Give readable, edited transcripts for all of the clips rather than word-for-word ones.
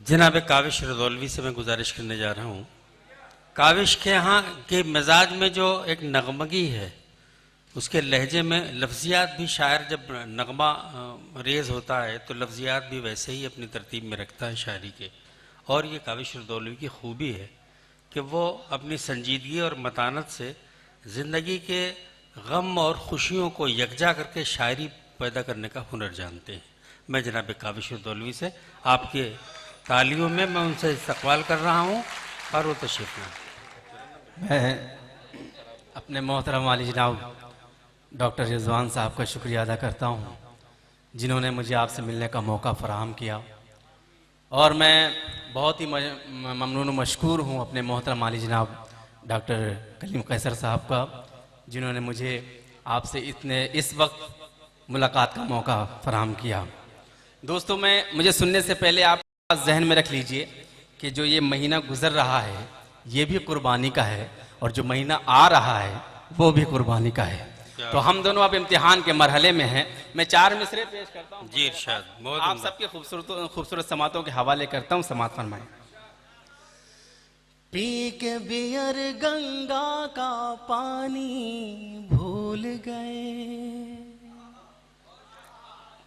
जनाब काविश रदौलवी से मैं गुजारिश करने जा रहा हूँ। काविश के यहाँ के मिजाज में जो एक नगमगी है, उसके लहजे में लफ्ज़ियात भी शायर जब नगमा रेज़ होता है तो लफ्ज़ियात भी वैसे ही अपनी तरतीब में रखता है शायरी के। और ये काविश रदौलवी की खूबी है कि वो अपनी संजीदगी और मतानत से ज़िंदगी के गम और ख़ुशियों को यकजा करके शायरी पैदा करने का हुनर जानते हैं। मैं जनाब काविश रदौलवी से आपके तालियों में मैं उनसे इस्तक़बाल कर रहा हूँ और वो तशरीफ़ लाएं। मैं अपने मोहतरम वाली जनाब डॉक्टर रिजवान साहब का शुक्रिया अदा करता हूँ जिन्होंने मुझे आपसे मिलने का मौका फ़राहम किया, और मैं बहुत ही ममनून मशकूर हूँ अपने मोहतरम वाली जनाब डॉक्टर कलीम कैसर साहब का, जिन्होंने मुझे आपसे इस वक्त मुलाकात का मौका फ़राहम किया। दोस्तों, मुझे सुनने से पहले आप जहन में रख लीजिए कि जो ये महीना गुजर रहा है ये भी कुर्बानी का है, और जो महीना आ रहा है वो भी कुर्बानी का है। तो हम दोनों अब इम्तिहान के मरहले में हैं। मैं 4 मिसरे पेश करता हूँ जी इरशाद। आप सबके खूबसूरत समातों के हवाले करता हूँ, समात फरमाएं। पी के बियर गंगा का पानी भूल गए।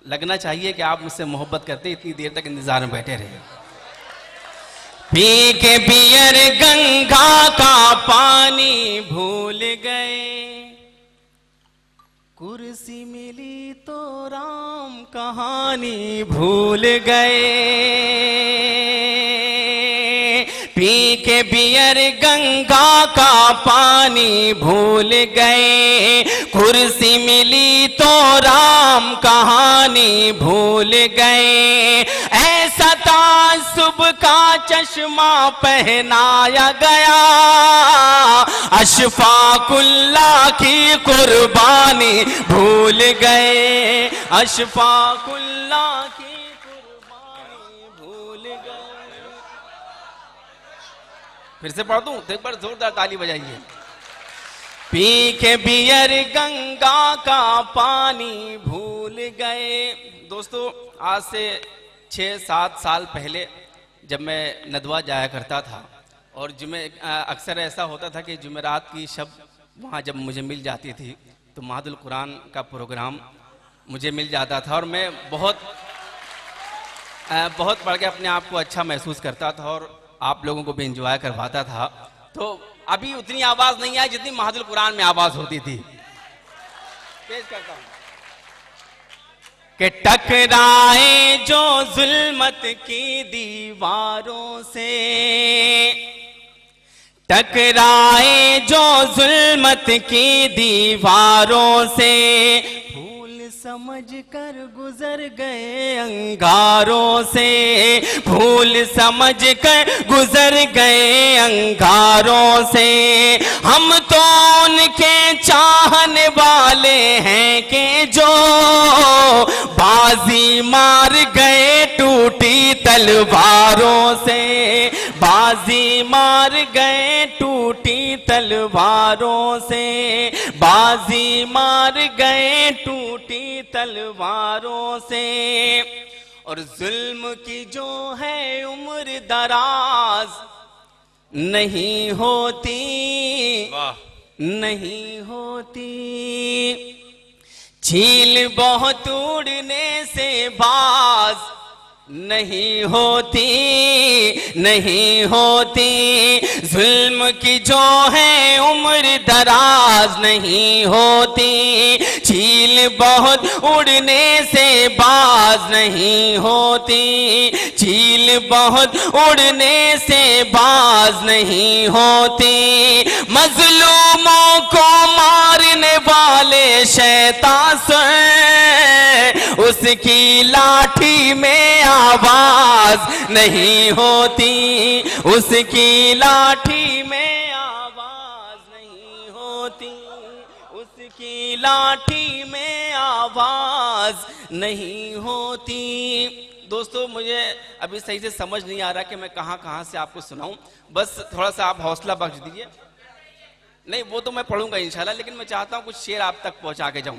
लगना चाहिए कि आप मुझसे मोहब्बत करते, इतनी देर तक इंतजार में बैठे रहे। पी के बियर गंगा का पानी भूल गए, कुर्सी मिली तो राम कहानी भूल गए। पी के बियर गंगा का पानी भूल गए, कुर्सी मिली तो राम कहानी भूल गए। ऐसा तासुब का चश्मा पहनाया गया, अशफाकुल्लाह की कुर्बानी भूल गए। अशफाकुल्लाह की कुर्बानी भूल गए। फिर से पढ़ दूं तो एक बार जोरदार ताली बजाइए। पी के बियर गंगा का पानी भूल गए। दोस्तों, आज से 6-7 साल पहले जब मैं नदवा जाया करता था, और अक्सर ऐसा होता था कि जुमेरात की शब वहाँ जब मुझे मिल जाती थी तो महदुल कुरान का प्रोग्राम मुझे मिल जाता था, और मैं बहुत पढ़ के अपने आप को अच्छा महसूस करता था और आप लोगों को भी इंजॉय करवाता था। तो अभी उतनी आवाज़ नहीं आई जितनी महदुल कुरान में आवाज़ होती थी। पेश करता हूँ कि टकराए जो जुल्मत की दीवारों से, टकराए जो जुल्मत की दीवारों से, भूल समझ कर गुजर गए अंगारों से, भूल समझ कर गुजर गए अंगारों से। हम तो उनके चाहने वाले हैं कि जो बाजी मार गए टूटी तलवारों से, बाजी मार गए टूटी तलवारों से, बाजी मार गए टूटी तलवारों से। और जुल्म की जो है उम्र दराज नहीं होती, नहीं होती। चील बहुत उड़ने से बाज नहीं होती, नहीं होती। जुल्म की जो है उम्र दराज नहीं होती, चील बहुत उड़ने से बाज नहीं होती, चील बहुत उड़ने से बाज नहीं होती। मजलूमों को मारने वाले शैतान से उसकी लाठी में आवाज नहीं होती, उसकी लाठी में आवाज नहीं होती, उसकी लाठी में आवाज नहीं होती। दोस्तों, मुझे अभी सही से समझ नहीं आ रहा कि मैं कहाँ से आपको सुनाऊं, बस थोड़ा सा आप हौसला बख्श दीजिए। नहीं, वो तो मैं पढ़ूंगा इंशाल्लाह, लेकिन मैं चाहता हूं कुछ शेर आप तक पहुंचा के जाऊं।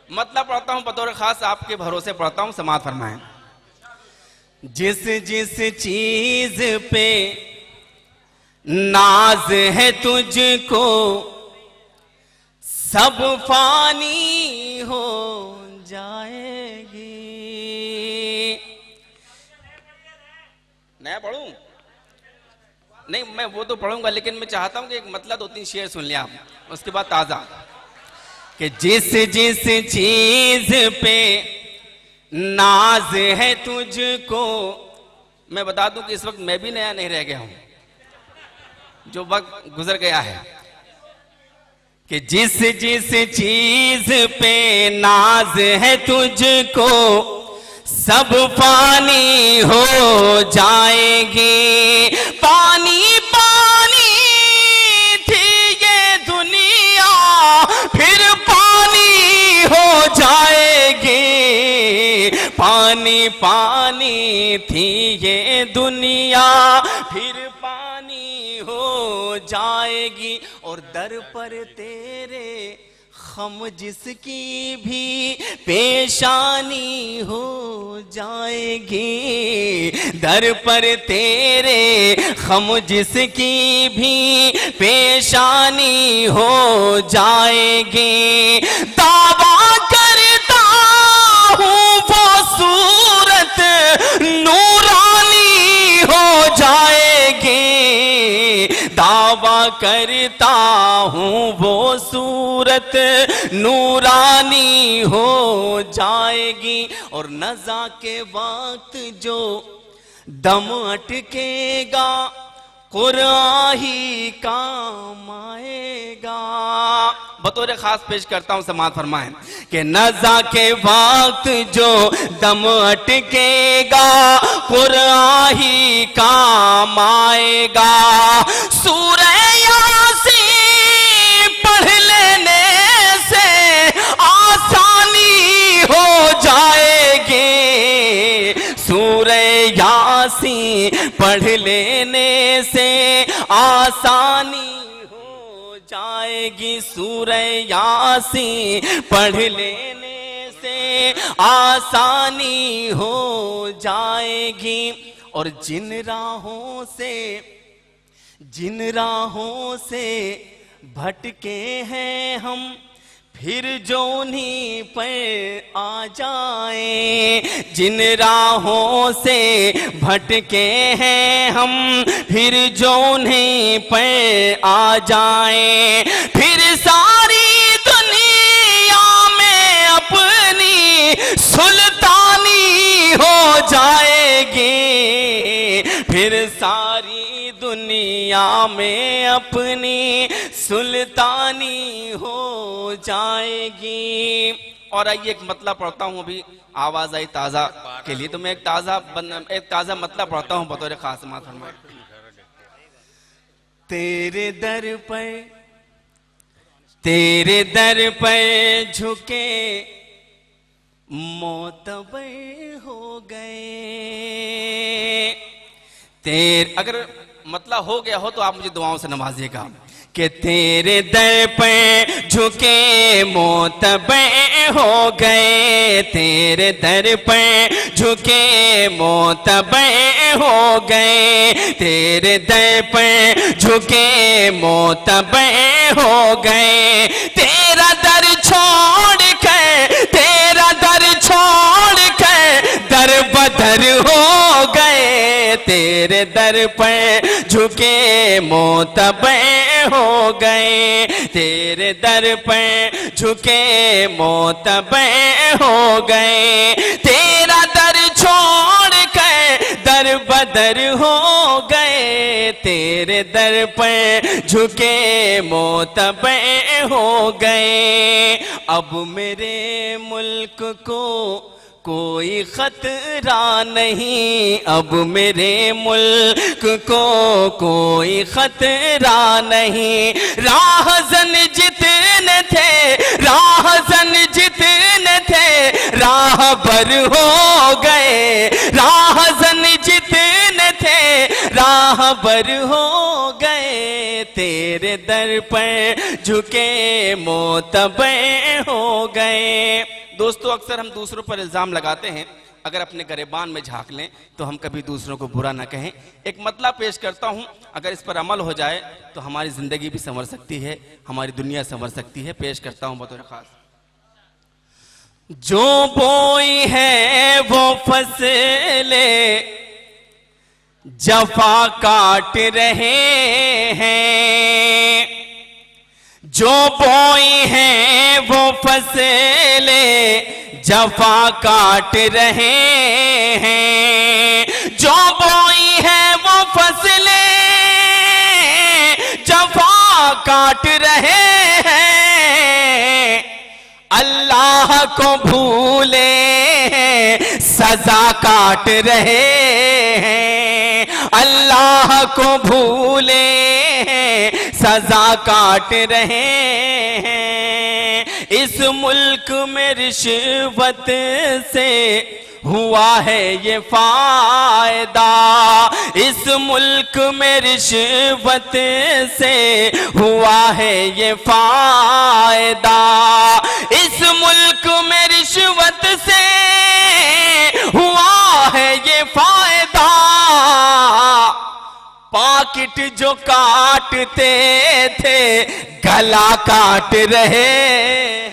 मतलब पढ़ता हूं, बतौर खास आपके भरोसे पढ़ता हूं, समाअत फरमाएं। जिस जिस चीज पे नाज है तुझको सब फानी हो जाएगी। नया पढ़ूं? नहीं, मैं वो तो पढ़ूंगा, लेकिन मैं चाहता हूं कि एक मतलब 2-3 शेर सुन लिया आप, उसके बाद ताजा। कि जिस जिस चीज पे नाज है तुझको, मैं बता दूं कि इस वक्त मैं भी नया नहीं रह गया हूं, जो वक्त गुजर गया है। कि जिस जिस चीज पे नाज है तुझको सब पानी हो जाएगी। पानी पानी थी ये दुनिया फिर पानी हो जाएगी। पानी पानी थी ये दुनिया फिर पानी हो जाएगी। और दर पर तेरे खम जिसकी भी पेशानी हो जाएगी। दर पर तेरे खम जिसकी भी पेशानी हो जाएगी। दावा करता हूँ वो सूरत नूरानी हो जाएगी। दावा करता हूँ वो सूरत नूरानी हो जाएगी। और नज़ा के वक्त जो दम अटकेगा कुरान ही काम आएगा। बतौर खास पेश करता हूं, समाअत फरमाएं कि नज़ा के वक्त जो दम अटकेगा कुरान ही काम आएगा। सूरह यासीन पढ़ लेने से आसानी हो जाएगी। सूरह यासीन पढ़ लेने से आसानी हो जाएगी। सूरह यासीन पढ़ लेने से आसानी हो जाएगी। और जिन राहों से भटके हैं हम फिर जो उन्हीं पर आ जाए। जिन राहों से भटके हैं हम फिर जो उन्हीं पर आ जाए। फिर सारी दुनिया में अपनी सुल्तानी हो जाएगी। फिर सारी दुनिया में अपनी सुल्तानी हो जाएगी। और आइए एक मतलब पढ़ता हूँ, अभी आवाज आई ताजा के लिए, तो मैं एक ताजा मतलब पढ़ता हूँ बतौर खास। तेरे दर पर झुके मोतबर हो गए। अगर मतलब हो गया हो तो आप मुझे दुआओं से नवाजिएगा। कि तेरे दर पे झुके मोतबे हो गए। तेरे दर पे झुके मोतबे हो गए। तेरे दर पे झुके मोतबे हो गए। तेरा दर छोड़ कर, तेरा दर छोड़ कर दर बदर हो गए। तेरे दर पर झुके मोतबे हो गए। तेरे दर पर झुके मोतबे हो गए। तेरा दर छोड़ कर दर बदर हो गए। तेरे दर पर झुके मोतबे हो गए। अब मेरे मुल्क को कोई खतरा नहीं। अब मेरे मुल्क को कोई खतरा नहीं। राहज़न जितने थे, राहज़न जितने थे राहबर हो गए। राहज़न जितने थे राहबर हो गए। तेरे दर पर झुके मोतबे हो गए। दोस्तों, अक्सर हम दूसरों पर इल्ज़ाम लगाते हैं अगर अपने गिरेबान में झांक लें तो हम कभी दूसरों को बुरा ना कहें। एक मतलब पेश करता हूं, अगर इस पर अमल हो जाए तो हमारी जिंदगी भी संवर सकती है, हमारी दुनिया संवर सकती है। पेश करता हूं बतौर खास। जो बोई है वो फसले जफा काट रहे हैं, जो बोई है वो फसले जफा काट रहे हैं, जो बोई है वो फसले जफा काट रहे हैं। अल्लाह को भूले सजा काट रहे हैं, अल्लाह को भूले सजा काट रहे हैं। इस मुल्क में रिश्वत से हुआ है ये फायदा, इस मुल्क में रिश्वत से हुआ है ये फायदा, इस मुल्क में रिश्वत से हुआ है ये फायदा। पाकिट जो काटते थे गला काट रहे हैं।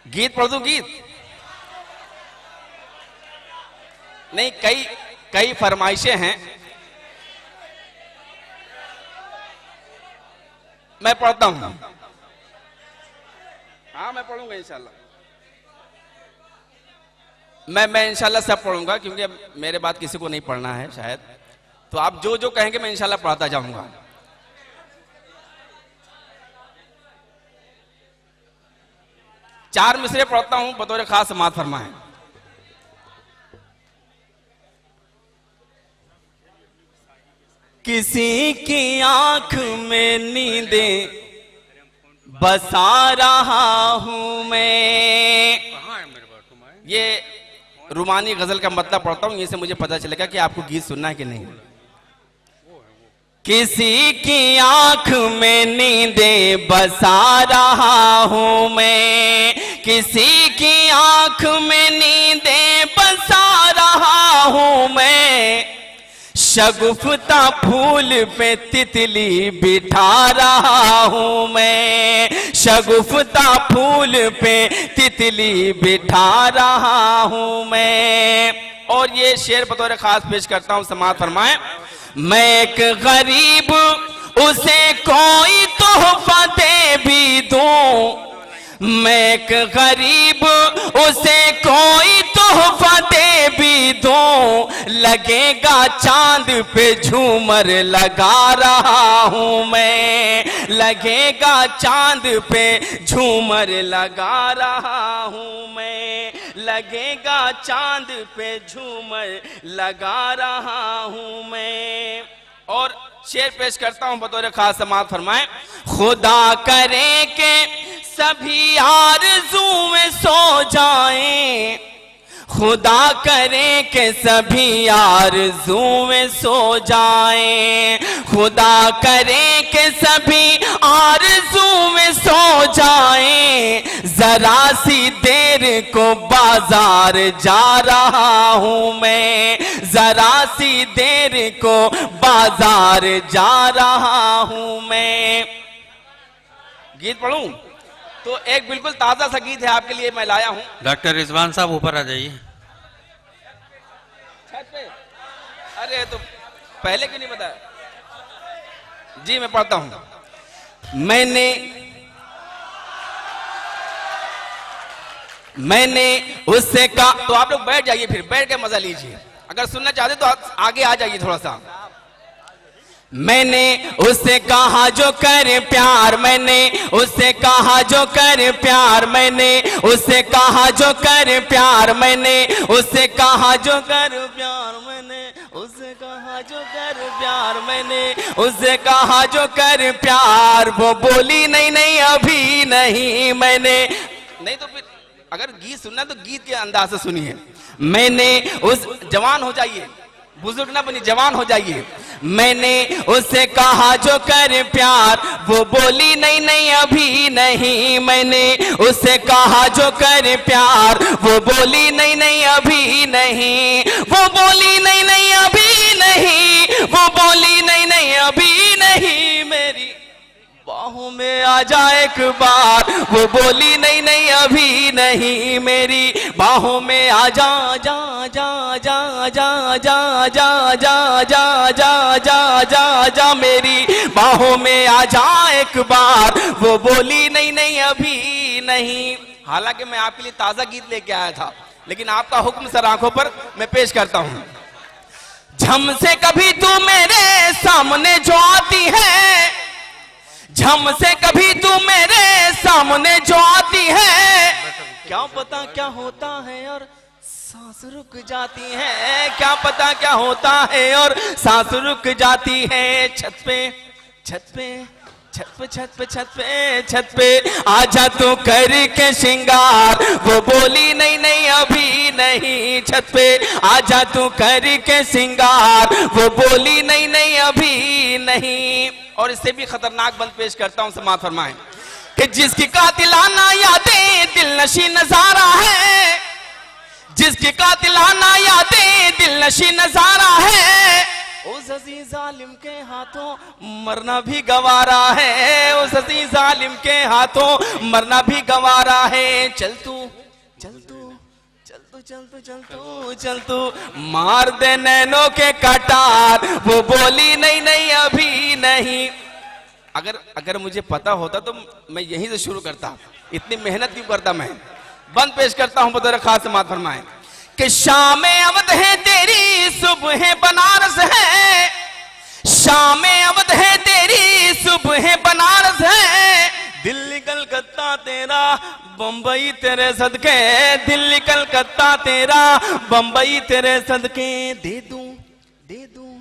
गीत पढ़ दूं? गीत नहीं, कई फरमाइशें हैं, मैं पढ़ता हूं। हाँ, मैं पढ़ूंगा इंशाल्लाह, मैं इंशाल्लाह सब पढ़ूंगा, क्योंकि अब मेरे बाद किसी को नहीं पढ़ना है शायद, तो आप जो जो कहेंगे मैं इंशाल्लाह पढ़ता जाऊंगा। चार मिसरे पढ़ता हूं, बतौर खास समाअत फरमाएं। किसी की आंख में नींदें बसा रहा हूं मैं। ये रूमानी गजल का मतलब पढ़ता हूं, इससे मुझे पता चलेगा कि आपको गीत सुनना है कि नहीं। किसी की आंख में नींदें बसा रहा हूं मैं, किसी की आंख में नींदें बसा रहा हूं मैं, शगुफ्ता फूल पे तितली बिठा रहा हूं मैं, शगुफ्ता फूल पे तितली बिठा रहा हूं मैं। और ये शेर बतौर खास पेश करता हूं, समाअत फरमाएं। मैं एक गरीब उसे कोई तोहफा दे भी दूं, मैं एक गरीब उसे कोई तोहफा दे भी दूं, लगेगा चांद पे झूमर लगा रहा हूं मैं, लगेगा चांद पे झूमर लगा रहा हूं मैं, लगेगा चांद पे झूमर लगा रहा हूं मैं। और शेर पेश करता हूं, बतौर खास समाअत फरमाएं। खुदा करे के सभी आरज़ू में सो जाएं, खुदा करे के सभी आरज़ू में सो जाएं, खुदा करे के सभी आरज़ू में सो जाएं, जरा सी देर को बाजार जा रहा हूं मैं, जरा सी देर को बाजार जा रहा हूं मैं। गीत पढ़ूं? तो एक बिल्कुल ताजा सा गीत है आपके लिए मैं लाया हूं। डॉक्टर रिजवान साहब ऊपर आ जाइए। छत पे? अरे तो पहले क्यों नहीं बताया? जी मैं पढ़ता हूं। मैंने उससे कहा, तो आप लोग बैठ जाइए, फिर बैठ के मजा लीजिए, अगर सुनना चाहते तो आगे आ जाइए थोड़ा सा। मैंने उससे कहा जो कर प्यार, मैंने उससे कहा जो कर प्यार, मैंने उससे कहा जो कर प्यार, मैंने उससे कहा जो कर प्यार, मैंने उससे कहा जो कर प्यार, मैंने उससे कहा जो कर प्यार। वो बोली नहीं नहीं अभी नहीं, मैंने नहीं, तो फिर अगर गीत सुनना तो गीत के अंदाज से सुनिए। मैंने उस, जवान हो जाइए, बुजुर्ग ना बनी, जवान हो जाइए। मैंने उससे कहा जो कर प्यार, वो बोली नहीं नहीं अभी नहीं। मैंने उससे कहा जो कर प्यार, वो बोली नहीं नहीं अभी नहीं। वो बोली नहीं नहीं अभी नहीं, वो बोली नहीं नहीं अभी नहीं। मेरी बाहों में आ जा एक बार, वो बोली नहीं नहीं अभी नहीं। मेरी बाहों में आ जा जा जा जा जा जा जा जा जा जा जा जा जा मेरी बाहों में आ जा एक बार, वो बोली नहीं नहीं अभी नहीं। हालांकि मैं आपके लिए ताजा गीत लेके आया था, लेकिन आपका हुक्म सर आंखों पर मैं पेश करता हूं। झम से कभी तू मेरे सामने जो आती है, झम से कभी तू मेरे सामने जो आती है, क्या पता क्या होता है और सांस रुक जाती है। क्या पता क्या होता है और सांस रुक जाती है। छत पे छत पे छत पे छत पे छत पे छत पे आजा तू करके श्रृंगार, वो बोली नहीं नहीं अभी नहीं। छत पे आजा तू करके श्रृंगार, वो बोली नहीं नहीं अभी नहीं। और इससे भी खतरनाक बंद पेश करता हूं, समाअत फरमाएं कि जिसकी कातिलाना यादें दिल नशी नजारा है, जिसकी कातिलाना यादें दिल नशी नजारा है, उस अजीज जालिम के हाथों मरना भी गवारा है। उस अजीज जालिम के हाथों मरना भी गवारा है। चल तू चल तू चल तू चल तू चल तू चल तू मार दे नैनों के कटार, वो बोली नहीं नहीं अभी नहीं। अगर मुझे पता होता तो मैं यहीं से शुरू करता, इतनी मेहनत क्यों करता मैं। बंद पेश करता हूं बतौर खास समाअत फरमाएं कि शाम अवध है तेरी, सुबह बनारस है। शाम अवध है तेरी, सुबह बनारस है। दिल्ली कलकत्ता तेरा, बंबई तेरे सदके। दिल्ली कलकत्ता तेरा, बंबई तेरे सदके। दे दूं दे दूं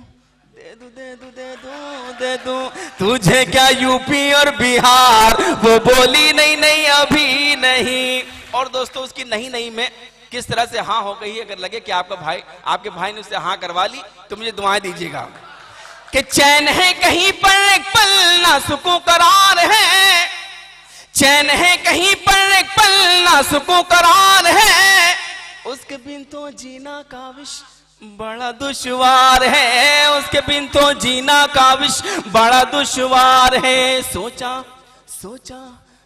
दे दूं दे दूं दे दूं दे दूं तुझे क्या यूपी और बिहार, वो बोली नहीं नहीं अभी नहीं। और दोस्तों उसकी नहीं नहीं में किस तरह से हाँ हो गई। अगर लगे कि आपके भाई ने उससे हाँ करवा ली तो मुझे दुआएं दीजिएगा कि चैन है कहीं पर एक पल ना सुकून करार है। चैन है कहीं पर एक पल ना सुकून करार है, उसके बिन तो जीना काविश बड़ा दुश्वार है। उसके बिन तो जीना काविश बड़ा दुश्वार है। सोचा सोचा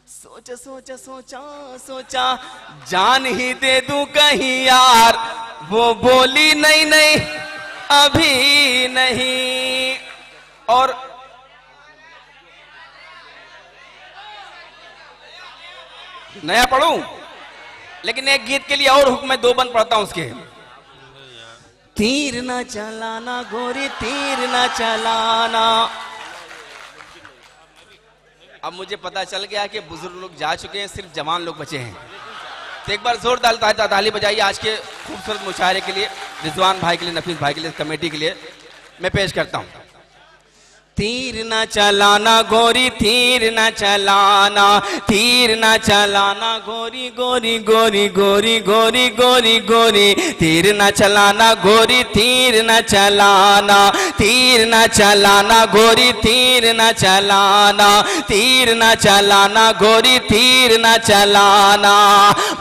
सोचा सोचा सोचा सोचा जान ही दे दूं कहीं यार, वो बोली नहीं नहीं अभी नहीं। और नया पढ़ूं, लेकिन एक गीत के लिए और हुक्म में दो बंद पढ़ता हूं उसके। तीर ना चलाना गोरी तीर ना चलाना। अब मुझे पता चल गया कि बुजुर्ग लोग जा चुके हैं, सिर्फ जवान लोग बचे हैं। तो एक बार जोरदार ताली बजाइए आज के खूबसूरत मुशायरे के लिए, रिजवान भाई के लिए, नफीस भाई के लिए, कमेटी के लिए मैं पेश करता हूं। तीर न चलाना गोरी तीर न चलाना, तीर न चलाना गोरी गोरी गोरी गोरी गोरी गोरी गोरी। तीर न चलाना गोरी तीर न चलाना, तीर न चलाना गोरी तीर न चलाना, तीर न चलाना गोरी तीर न चलाना।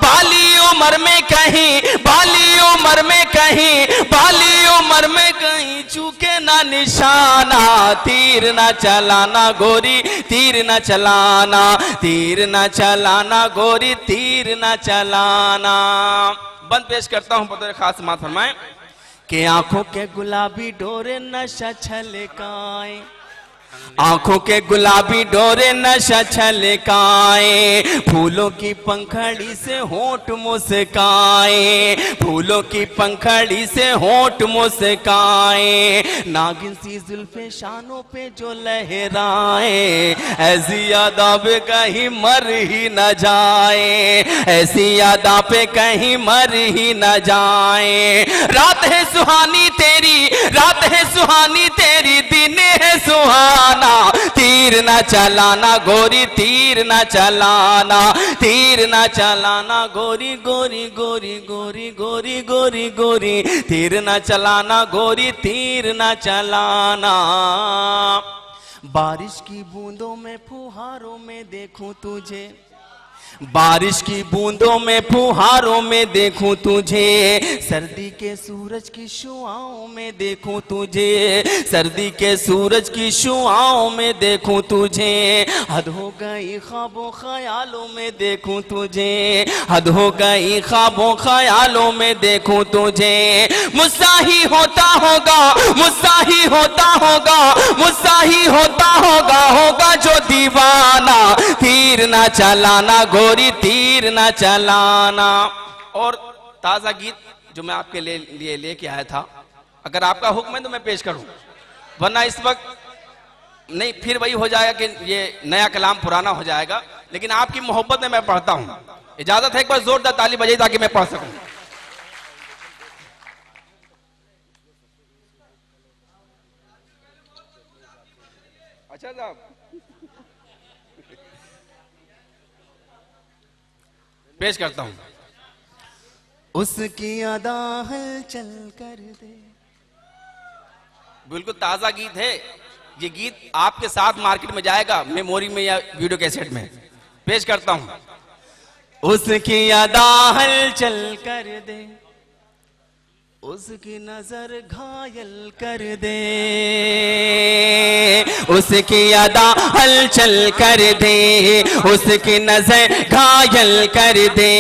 बाली उम्र में कहीं, बाली उम्र में कहीं, बाली उम्र में कहीं चूके ना निशाना। तीर न चलाना गोरी तीर न चलाना, तीर न चलाना गोरी तीर न चलाना। बंद पेश करता हूं बतौर खास समाअत फरमाएं कि आंखों के गुलाबी डोरे नशा छलकाए, आंखों के गुलाबी डोरे नशा छलकाए। फूलों की पंखड़ी से होंठ मुस्काए, फूलों की पंखड़ी से होंठ मुस्काए। नागिन सी जुल्फे शानों पे जो लहराए, ऐसी यादा पे कहीं मर ही न जाए, ऐसी यादा पे कहीं मर ही न जाए। रात है सुहानी तेरी, रात है सुहानी तेरी दिन है सुहाना, तीर ना चलाना गोरी, तीर ना चलाना, तीर ना चलाना गोरी, गोरी गोरी गोरी गोरी गोरी गोरी, तीर ना चलाना गोरी, तीर ना चलाना। बारिश की बूंदों में फुहारों में देखूं तुझे, बारिश की बूंदों में फुहारों में देखूं तुझे, सर्दी के सूरज की शुआओं में देखूं तुझे, सर्दी के सूरज की शुआओं में देखूं तुझे, हद हो गई ख्वाबों ख्यालों में देखूं तुझे, हद हो गई ख्वाबों ख्यालों में देखूं तुझे। मुझसा ही होता होगा, मुझसा ही होता होगा, मुझसा ही होता होगा, होगा जो दीवाना, तीर ना चलाना गोरी, तीर ना चलाना। और ताजा गीत जो मैं आपके लिए लेके आया था, अगर आपका हुक्म है तो मैं पेश करूं, वरना इस वक्त नहीं, फिर वही हो जाएगा कि ये नया कलाम पुराना हो जाएगा। लेकिन आपकी मोहब्बत में मैं पढ़ता हूं, इजाजत है? एक बार जोरदार ताली बजाइए ताकि मैं पढ़ सकूं। अच्छा साहब, पेश करता हूं। उसकी अदा हलचल कर दे, बिल्कुल ताजा गीत है ये, गीत आपके साथ मार्केट में जाएगा, मेमोरी में या वीडियो कैसेट में। पेश करता हूं। उसकी अदा हलचल कर दे, उसकी नजर घायल कर दे, उसकी अदा हलचल कर दे, उसकी नजर घायल कर दे,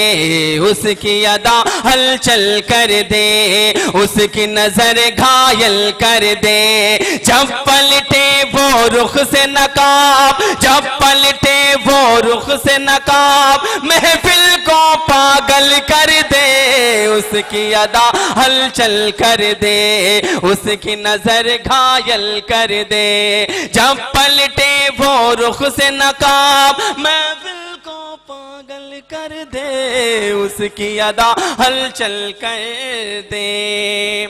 उसकी अदा हलचल कर दे, उसकी नजर घायल कर दे। जब पलटे वो रुख से नकाब, जब पलटे वो रुख से नकाब, महफिल को पागल कर दे, उसकी अदा हलचल कर दे, उसकी नजर घायल कर दे। जब पलटे वो रुख से नकाब, महफिल को पागल कर दे, उसकी अदा हलचल कर दे।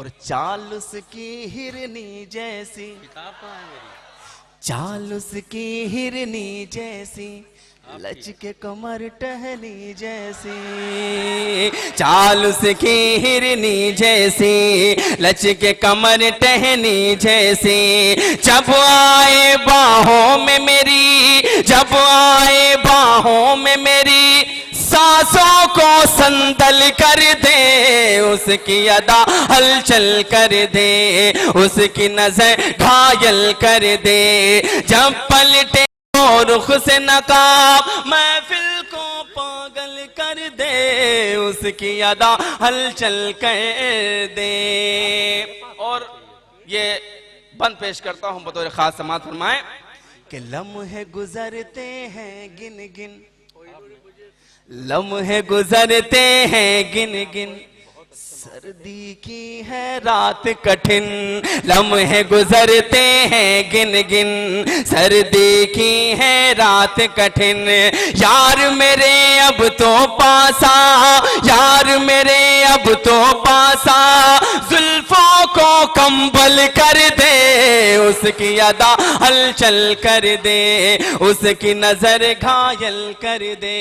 और चाल उसकी हिरनी जैसी, चाल उसकी हिरनी जैसी, लचके कमर टहनी जैसी, चाल उसकी हिरनी जैसी, लचके कमर टहनी जैसी। जब आए बाहों में मेरी, जब आए बाहों में मेरी, सांसों को संदल कर दे, उसकी अदा हलचल कर दे, उसकी नजर घायल कर दे। जब पलटे रुख से नकाब, महफिल को पागल कर दे, उसकी अदा हलचल कर दे। और ये बंद पेश करता हूं बतौर खास समाअत फरमाएं कि लम्हे गुजरते हैं गिन गिन, लम्हे गुजरते हैं गिन गिन, सर्दी की है रात कठिन, लम्हे गुजरते हैं गिन गिन, सर्दी की है रात कठिन। यार मेरे अब तो पासा, यार मेरे अब तो पासा, जुल्फों को कंबल कर दे, उसकी अदा हलचल कर दे, उसकी नजर घायल कर दे।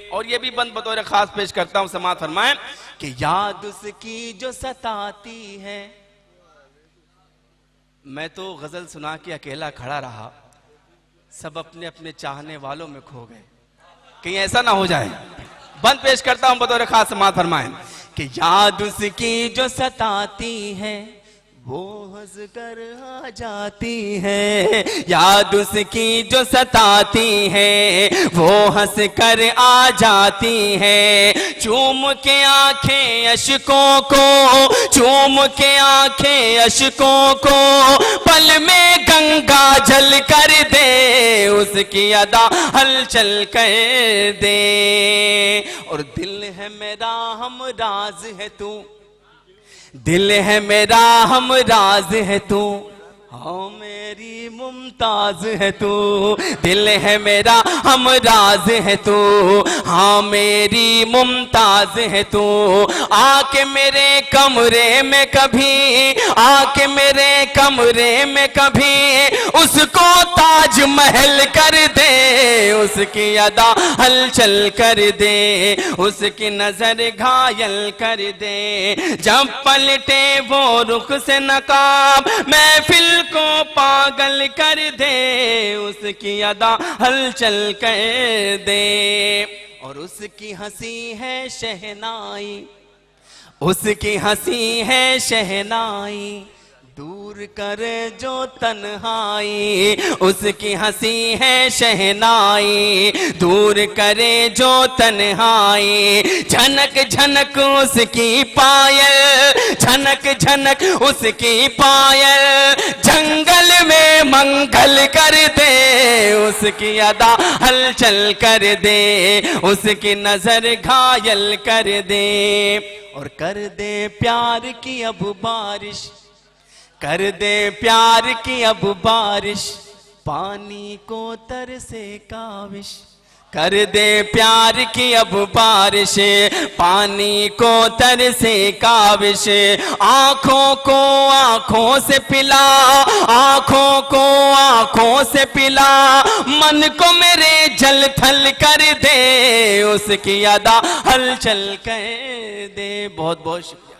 और ये भी बंद बतौर खास पेश करता हूं, समाअत फरमाएं कि याद उसकी जो सताती है। मैं तो गजल सुना के अकेला खड़ा रहा, सब अपने अपने चाहने वालों में खो गए, कहीं ऐसा ना हो जाए। बंद पेश करता हूं बतौर खास, समाअत फरमाएं कि याद उसकी जो सताती है, वो हंस कर आ जाती है, याद उसकी जो सताती है, वो हंस कर आ जाती है। चूम के आंखें अशकों को, चूम के आंखें अशकों को, पल में गंगा जल कर दे, उसकी अदा हलचल कर दे। और दिल है मेरा हम राज है तू, दिल है मेरा हम राज है तू, हाँ मेरी मुमताज है तू, दिल है मेरा हमराज है तू, हाँ मेरी मुमताज है तू। आके मेरे कमरे में कभी, आके मेरे कमरे में कभी उसको ताज महल कर दे, उसकी अदा हलचल कर दे, उसकी नजर घायल कर दे। जब पलटे वो रुख से नकाब महफिल को पागल कर दे, उसकी अदा हलचल कर दे। और उसकी हंसी है शहनाई, उसकी हंसी है शहनाई, दूर करे जो तन्हाई, उसकी हंसी है शहनाई, दूर करे जो तन्हाई। झनक झनक उसकी पायल, झनक झनक उसकी पायल, जंगल में मंगल कर दे, उसकी अदा हलचल कर दे, उसकी नजर घायल कर दे। और कर दे प्यार की अब बारिश, कर दे प्यार की अब बारिश, पानी को तरसे काविश। कर दे प्यार की अब बारिश, पानी को तरसे काविश। आंखों को आंखों से पिला, आंखों को आंखों से पिला, मन को मेरे जल थल कर दे, उसकी अदा हलचल कर दे। बहुत बहुत शुक्रिया।